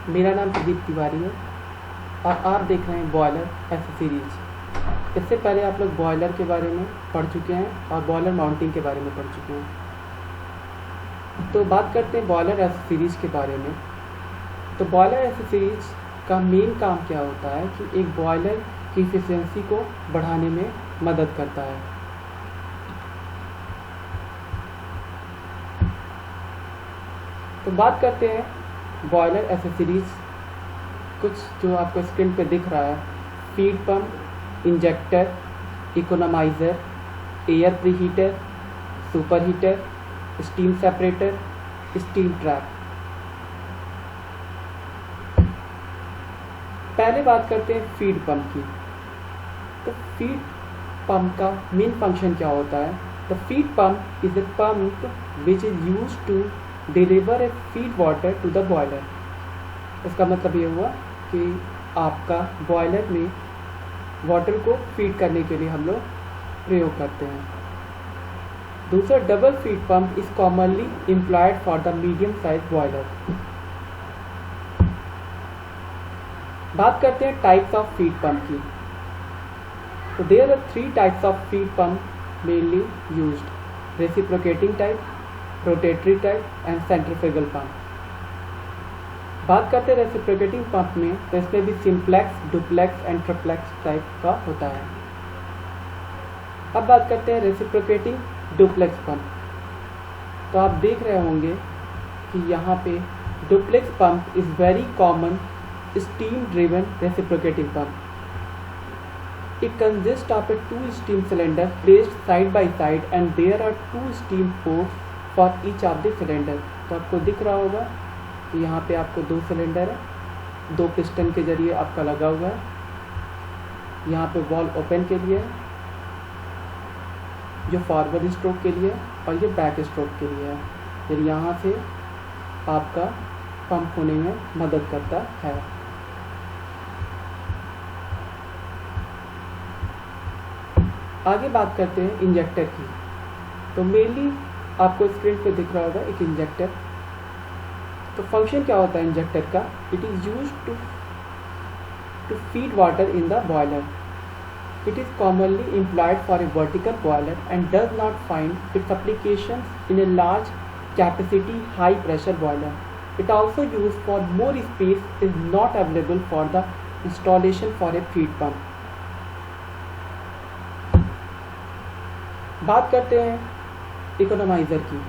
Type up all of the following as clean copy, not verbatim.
मेरा नाम प्रदीप तिवारी है और आप देख रहे हैं बॉयलर एसेसरीज। इससे पहले आप लोग बॉयलर के बारे में पढ़ चुके हैं और बॉयलर माउंटिंग के बारे में पढ़ चुके हैं। तो बात करते हैं बॉयलर एसेसरीज के बारे में। तो बॉयलर एसेसरीज का मेन काम क्या होता है कि एक बॉयलर की इफिशियंसी को बढ़ाने में मदद करता है। तो बात करते हैं बॉयलर एसेसरीज, कुछ जो आपको स्क्रीन पे दिख रहा है: feed pump, injector, economiser, air preheater, super heater, steam separator, steam trap. पहले बात करते हैं फीड पंप की। तो फीड पंप का मेन फंक्शन क्या होता है? The feed pump is a pump which is use to deliver a feed water to the boiler. इसका मतलब ये हुआ कि आपका बॉयलर में वाटर को फीड करने के लिए हम लोग प्रयोग करते हैं। दूसरा, double feed pump is commonly employed for the medium size boiler. बात करते हैं टाइप्स ऑफ फीड पंप की। तो there are 3 types of feed pump mainly used: reciprocating type, rotatory type and centrifugal pump. बात करते हैं रेसिप्रोकेटिंग पंप में, तो इसमें भी simplex, duplex and triplex type का होता है। अब बात करते हैं रेसिप्रोकेटिंग डुप्लेक्स पंप। तो आप देख रहे होंगे कि यहाँ पे duplex pump is very common steam driven reciprocating pump. It consists of a 2 steam cylinders placed side by side and there are 2 steam ports for each of the cylinder. तो आपको दिख रहा होगा कि यहाँ पे आपको 2 सिलेंडर है, 2 पिस्टन के जरिए आपका लगा हुआ है। यहाँ पे वॉल्व ओपन के लिए है, जो फॉरवर्ड स्ट्रोक के लिए है, और ये बैक स्ट्रोक के लिए है। फिर यहाँ से आपका पंप होने में मदद करता है। आगे बात करते हैं इंजेक्टर की। तो मेनली आपको स्क्रीन पे दिख रहा होगा एक इंजेक्टर। तो फंक्शन क्या होता है इंजेक्टर का? It is used to feed water in the boiler. It is commonly employed for a vertical boiler and does not find its application in a large capacity high pressure boiler. It also used for more space is not available for the installation for a feed pump. बात करते हैं economiser की।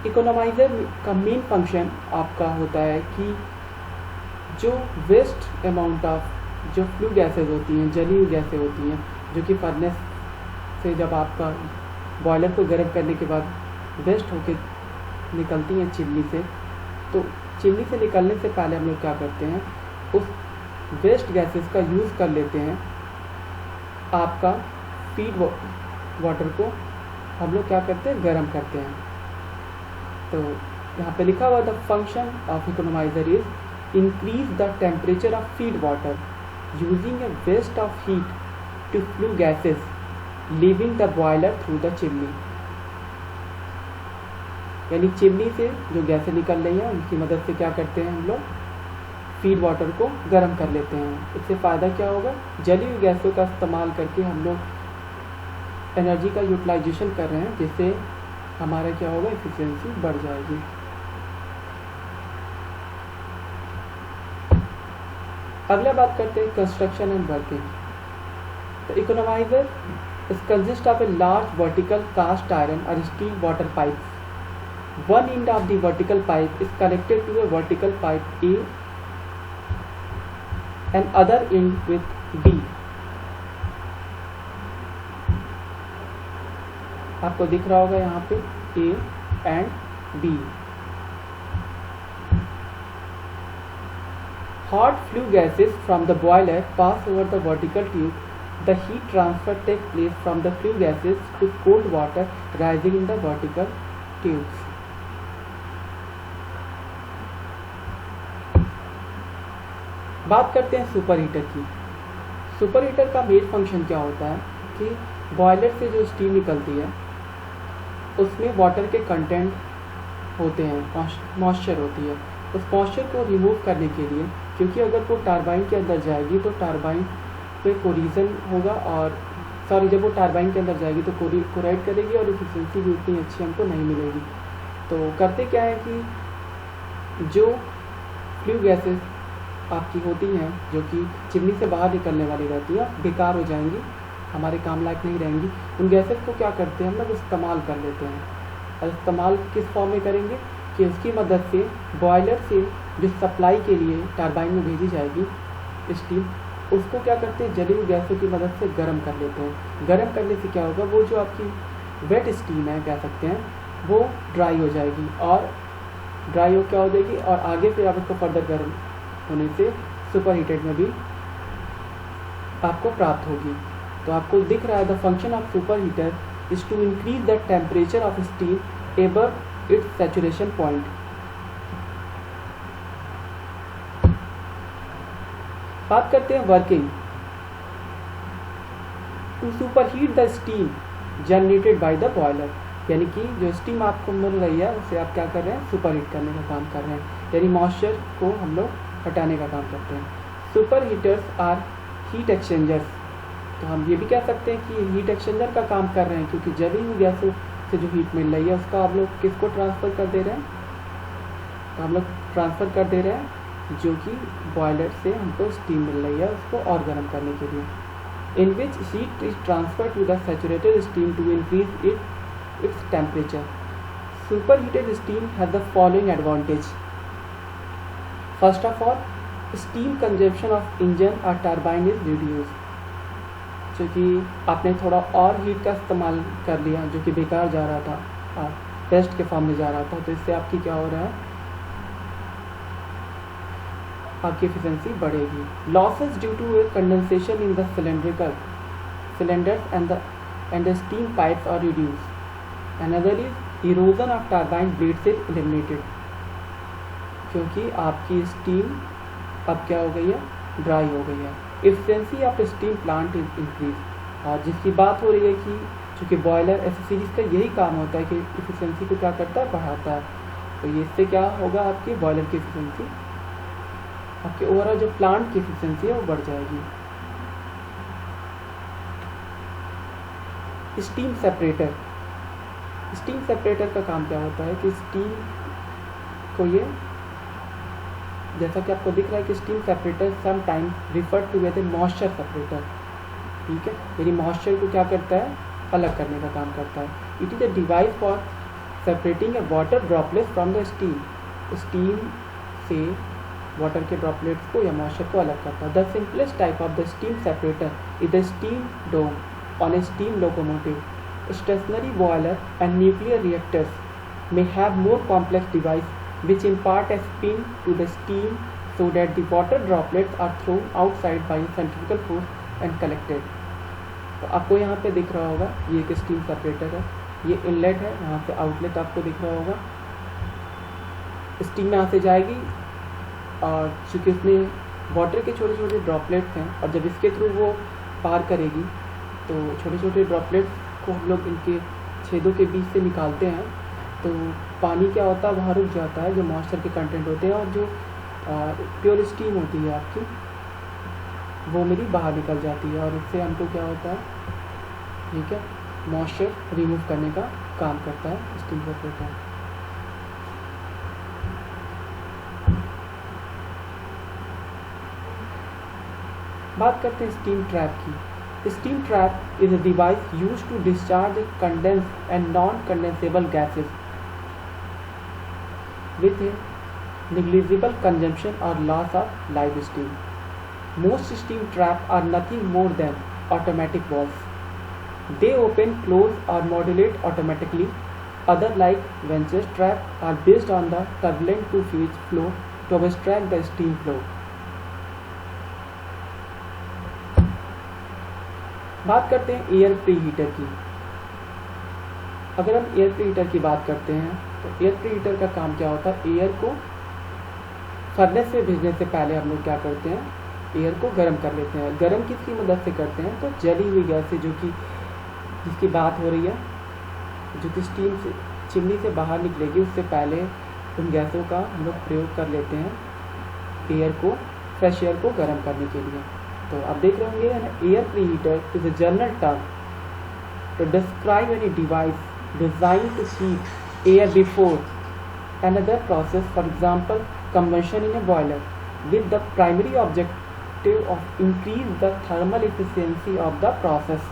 Economiser का main function आपका होता है कि जो वेस्ट अमाउंट ऑफ जो फ्लू गैसेज होती हैं, जली हुई गैसें होती हैं, जो कि फर्नेस से जब आपका बॉयलर को गर्म करने के बाद वेस्ट होके निकलती हैं चिमनी से, तो चिमनी से निकलने से पहले हम लोग क्या करते हैं, उस वेस्ट गैसेस का यूज़ कर लेते हैं। आपका फीड वाटर को हम लोग क्या करते हैं, गर्म करते हैं। तो यहाँ पे लिखा हुआ the function of economiser is increase the temperature of feed water using a waste of heat to flue gases leaving the boiler through the chimney. यानी चिमनी से जो गैसें निकल रही हैं उनकी मदद से क्या करते हैं, हम लोग फीड वाटर को गर्म कर लेते हैं। इससे फ़ायदा क्या होगा, जली हुई गैसों का इस्तेमाल करके हम लोग एनर्जी का यूटिलाइजेशन कर रहे हैं, जिससे हमारा क्या होगा, एफिशिएंसी बढ़ जाएगी। अगला बात करते हैं कंस्ट्रक्शन एंड वर्किंग। तो economiser is consist of a large vertical cast iron or steel water pipes. One end of the vertical pipe is connected to a vertical pipe A and other end with B. आपको दिख रहा होगा यहाँ पे A and B. Hot flue gases from the boiler pass over the vertical tube. The heat transfer takes place from the flue gases to cold water rising in the vertical tubes. बात करते हैं super heater की। Super heater का main function क्या होता है कि boiler से जो स्टीम निकलती है उसमें वाटर के कंटेंट होते हैं, मॉइस्चर होती है। उस मॉइस्चर को रिमूव करने के लिए, क्योंकि अगर वो टरबाइन के अंदर जाएगी तो टरबाइन पे कोरिजन होगा, और जब वो टरबाइन के अंदर जाएगी तो कोराइड करेगी और एफिशिएंसी भी उतनी अच्छी हमको नहीं मिलेगी। तो करते क्या है कि जो फ्लू गैसेस आपकी होती हैं, जो कि चिमनी से बाहर निकलने वाली रहती है, बेकार हो जाएंगी, हमारे काम लायक नहीं रहेंगी। उन गैसेस को क्या करते हैं हम लोग, इस्तेमाल कर लेते हैं। और इस्तेमाल किस फॉर्म में करेंगे कि उसकी मदद से बॉयलर से जो सप्लाई के लिए टरबाइन में भेजी जाएगी स्टीम, उसको क्या करते हैं, जली हुई गैसों की मदद से गर्म कर लेते हैं। गर्म करने से क्या होगा, वो जो आपकी वेट स्टीम है कह सकते हैं, वो ड्राई हो जाएगी, और ड्राई हो क्या हो जाएगी, और आगे फिर आप उसको फर्दर गर्म होने से सुपर हीटेड में भी आपको प्राप्त होगी। तो आपको दिख रहा है the function of super heater is to increase the temperature of steam above its saturation point. बात करते हैं working. To super heat the steam generated by the boiler, यानी कि जो स्टीम आपको मिल रही है उसे आप क्या कर रहे हैं, सुपर हीट करने का काम कर रहे हैं, यानी मॉइस्चर को हम लोग हटाने का काम करते हैं। Super heaters are heat exchangers, तो हम ये भी कह सकते हैं कि हीट एक्सचेंजर का काम कर रहे हैं, क्योंकि जली हुई गैसों से जो हीट मिल रही है उसका आप लोग किसको ट्रांसफ़र कर दे रहे हैं, तो हम लोग ट्रांसफ़र कर दे रहे हैं जो कि बॉयलर से हमको स्टीम मिल रही है उसको और गर्म करने के लिए। In which heat is transfer to the saturated steam to increase its temperature. Super heated steam has the following advantage. First of all, steam consumption of engine और टरबाइन इज रिड्यूस, क्योंकि आपने थोड़ा और हीट का इस्तेमाल कर लिया जो कि बेकार जा रहा था, वेस्ट के फॉर्म में जा रहा था, तो इससे आपकी क्या हो रहा है, आपकी एफिशिएंसी बढ़ेगी। Losses due to a condensation in the cylinders and the steam pipes are reduced. Another is erosion of turbine blades is eliminated, क्योंकि आपकी स्टीम अब क्या हो गई है, ड्राई हो गई है। Efficiency of stem plant is increase, और जिसकी बात हो रही है कि चूँकि बॉयलर एसेसरीज का यही काम होता है कि एफिशिएंसी को क्या करता है, बढ़ाता है, तो ये इससे क्या होगा, आपकी बॉयलर की एफिशिएंसी, आपके ओवरऑल जो प्लांट की एफिशिएंसी है वो बढ़ जाएगी। स्टीम सेपरेटर, स्टीम सेपरेटर का काम क्या होता है कि स्टीम को ये, जैसा कि आपको दिख रहा है कि steam separator sometimes refer to as a moisture separator, ठीक है, यानी मॉइस्चर को क्या करता है, अलग करने का काम करता है। It is a device for separating a water droplets from the steam, steam से वाटर के ड्रॉपलेट्स को या मॉइस्चर को अलग करता है। The simplest type of the steam separator is the steam dome on a steam locomotive. Stationary boiler and nuclear reactors may have more complex device which impart a spin to the steam so that the water droplets are thrown outside by a centrifugal force and collected. तो आपको यहाँ पे दिख रहा होगा ये एक steam separator है, ये इनलेट है, यहाँ से आउटलेट आपको दिख रहा होगा। स्टीम यहाँ से जाएगी और चूँकि इसमें वाटर के छोटे छोटे ड्रॉपलेट्स हैं, और जब इसके थ्रू वो पार करेगी तो छोटे छोटे ड्रॉपलेट्स को हम लोग इनके छेदों के बीच से निकालते हैं, तो पानी क्या होता है, वहाँ रुक जाता है, जो मॉइस्चर के कंटेंट होते हैं, और जो प्योर स्टीम होती है आपकी वो मेरी बाहर निकल जाती है, और इससे हमको क्या होता है, ठीक है, मॉइस्चर रिमूव करने का काम करता है स्टीम सेपरेटर। बात करते हैं स्टीम ट्रैप की। Steam trap is a device used to discharge condensed and non-condensable gases with a negligible consumption or loss of live steam. Most steam traps are nothing more than automatic valves. They open, close, or modulate automatically. Other like Venture trap are based on the turbulent two-phase flow to obstruct the steam flow. बात करते हैं air pre heater की। अगर हम air pre heater की बात करते हैं तो एयर प्री हीटर का काम क्या होता है, एयर को फर्नेस में भेजने से पहले हम लोग क्या करते हैं, एयर को गर्म कर लेते हैं। गर्म किसकी मदद से करते हैं, तो जली हुई गैस से, जो कि जिसकी बात हो रही है जो कि स्टीम से चिमनी से बाहर निकलेगी, उससे पहले उन गैसों का हम लोग प्रयोग कर लेते हैं एयर को, फ्रेश एयर को गर्म करने के लिए। तो आप देख रहे होंगे ना, air preheater is a general term to describe any device design to heat air before another process, for example combustion in a boiler, with the primary objective of increase the thermal efficiency of the process.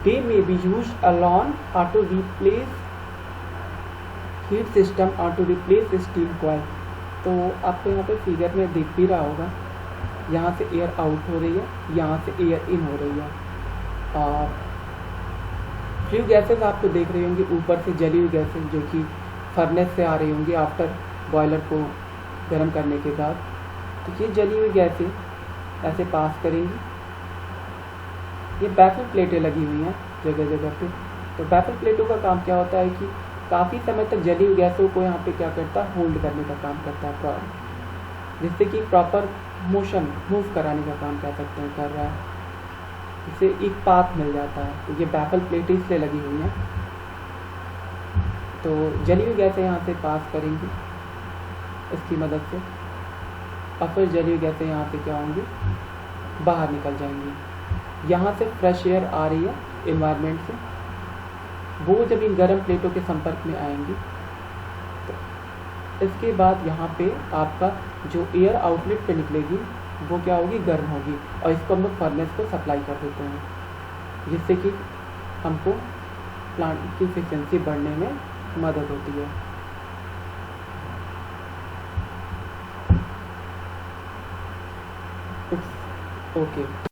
They may be used alone or to replace heat system or to replace steam coil. तो आपको यहाँ पे figure में दिख भी रहा होगा, यहाँ से एयर आउट हो रही है, यहाँ से एयर इन हो रही है। और फ्लू गैसेस आपको देख रही होंगी ऊपर से जली हुई गैसेस जो कि फर्नेस से आ रही होंगी आफ्टर बॉयलर को गर्म करने के बाद। तो ये जली हुई गैसें ऐसे पास करेंगी। ये बैफल प्लेटें लगी हुई हैं जगह जगह पे। तो बैफल प्लेटों का काम क्या होता है कि काफ़ी समय तक जली हुई गैसों को यहाँ पे क्या करता है, होल्ड करने का काम करता है, जिससे कि प्रॉपर मोशन मूव कराने का काम कह सकते हैं कर रहा है, इससे एक पाथ मिल जाता है। तो ये बैफल प्लेटें इसलिए लगी हुई हैं। तो जली हुई गैसें यहाँ से पास करेंगी इसकी मदद से, और फिर जली हुई गैसें यहाँ से क्या होंगी, बाहर निकल जाएंगी। यहाँ से फ्रेश एयर आ रही है इन्वायरमेंट से, वो जब इन गर्म प्लेटों के संपर्क में आएंगी तो इसके बाद यहाँ पे आपका जो एयर आउटलेट पे निकलेगी वो क्या होगी, गर्म होगी, और इसको हम लोग फर्नेस को सप्लाई कर देते हैं, जिससे कि हमको प्लांट की एफिशिएंसी बढ़ने में मदद होती है। ओके।